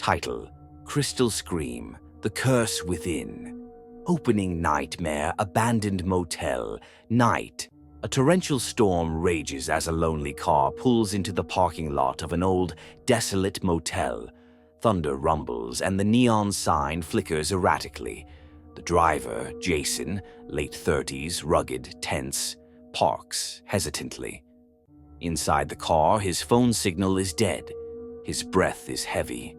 Title: Crystal Scream, The Curse Within. Opening nightmare, abandoned motel, night. A torrential storm rages as a lonely car pulls into the parking lot of an old, desolate motel. Thunder rumbles and the neon sign flickers erratically. The driver, Jason, late 30s, rugged, tense, parks hesitantly. Inside the car, his phone signal is dead. His breath is heavy.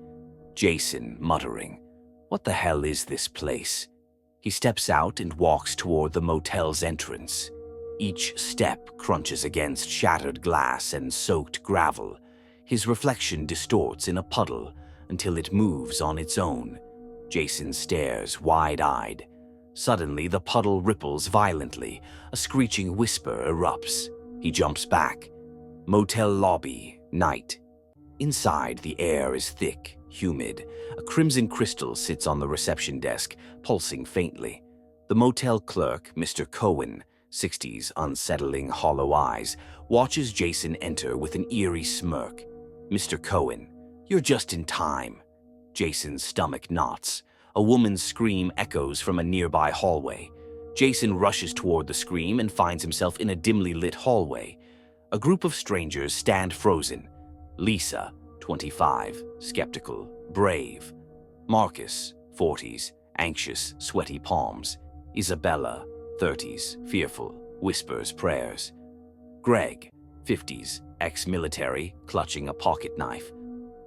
Jason muttering, "What the hell is this place?" He steps out and walks toward the motel's entrance. Each step crunches against shattered glass and soaked gravel. His reflection distorts in a puddle until it moves on its own. Jason stares wide-eyed. Suddenly, the puddle ripples violently. A screeching whisper erupts. He jumps back. Motel lobby, night. Inside, the air is thick, humid. A crimson crystal sits on the reception desk, pulsing faintly. The motel clerk, Mr. Cohen, 60s, unsettling hollow eyes, watches Jason enter with an eerie smirk. "Mr. Cohen, you're just in time." Jason's stomach knots. A woman's scream echoes from a nearby hallway. Jason rushes toward the scream and finds himself in a dimly lit hallway. A group of strangers stand frozen. Lisa, 25, skeptical, brave. Marcus, 40s, anxious, sweaty palms. Isabella, 30s, fearful, whispers prayers. Greg, 50s, ex-military, clutching a pocket knife.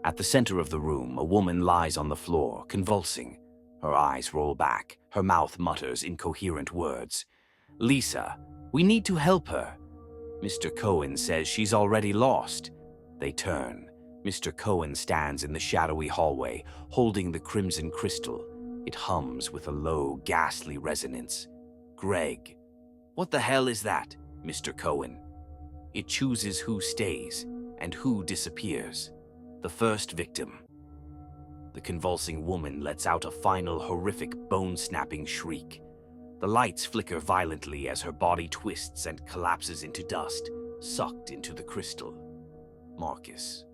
At the center of the room, a woman lies on the floor, convulsing. Her eyes roll back. Her mouth mutters incoherent words. "Lisa, we need to help her." Mr. Cohen says she's already lost. They turn. Mr. Cohen stands in the shadowy hallway, holding the crimson crystal. It hums with a low, ghastly resonance. Greg. "What the hell is that, Mr. Cohen?" It chooses who stays and who disappears. The first victim. The convulsing woman lets out a final horrific bone-snapping shriek. The lights flicker violently as her body twists and collapses into dust, sucked into the crystal. Marcus.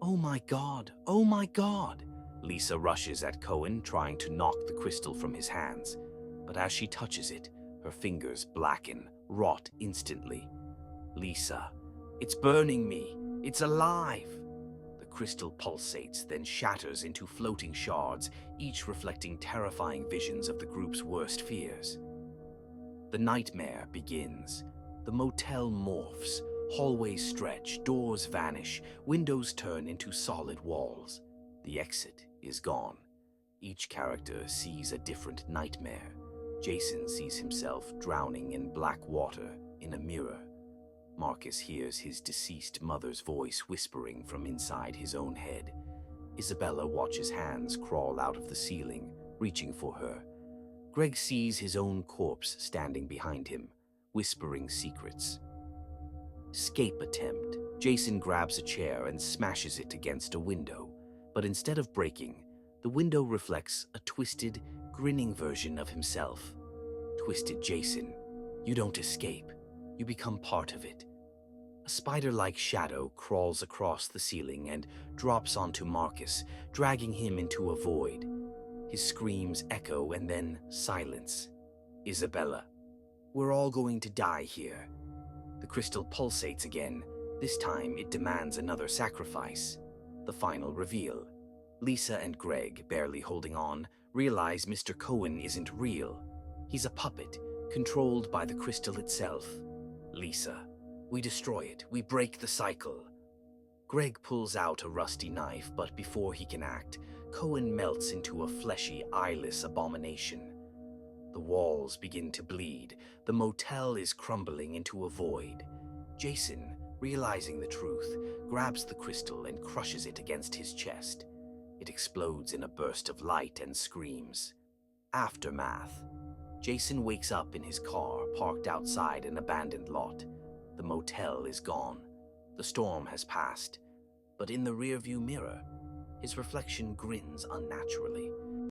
"Oh my God, oh my God!" Lisa rushes at Cohen, trying to knock the crystal from his hands. But as she touches it, her fingers blacken, rot instantly. "Lisa, it's burning me. It's alive!" The crystal pulsates, then shatters into floating shards, each reflecting terrifying visions of the group's worst fears. The nightmare begins. The motel morphs. Hallways stretch, doors vanish, windows turn into solid walls. The exit is gone. Each character sees a different nightmare. Jason sees himself drowning in black water in a mirror. Marcus hears his deceased mother's voice whispering from inside his own head. Isabella watches hands crawl out of the ceiling, reaching for her. Greg sees his own corpse standing behind him, whispering secrets. Escape attempt. Jason grabs a chair and smashes it against a window. But instead of breaking, the window reflects a twisted, grinning version of himself. Twisted Jason. You don't escape. You become part of it. A spider-like shadow crawls across the ceiling and drops onto Marcus, dragging him into a void. His screams echo and then silence. Isabella. We're all going to die here. The crystal pulsates again. This time it demands another sacrifice. The final reveal. Lisa and Greg, barely holding on, realize Mr. Cohen isn't real. He's a puppet, controlled by the crystal itself. Lisa. We destroy it. We break the cycle. Greg pulls out a rusty knife, but before he can act, Cohen melts into a fleshy, eyeless abomination. The walls begin to bleed. The motel is crumbling into a void. Jason, realizing the truth, grabs the crystal and crushes it against his chest. It explodes in a burst of light and screams. Aftermath. Jason wakes up in his car, parked outside an abandoned lot. The motel is gone. The storm has passed. But in the rearview mirror, his reflection grins unnaturally.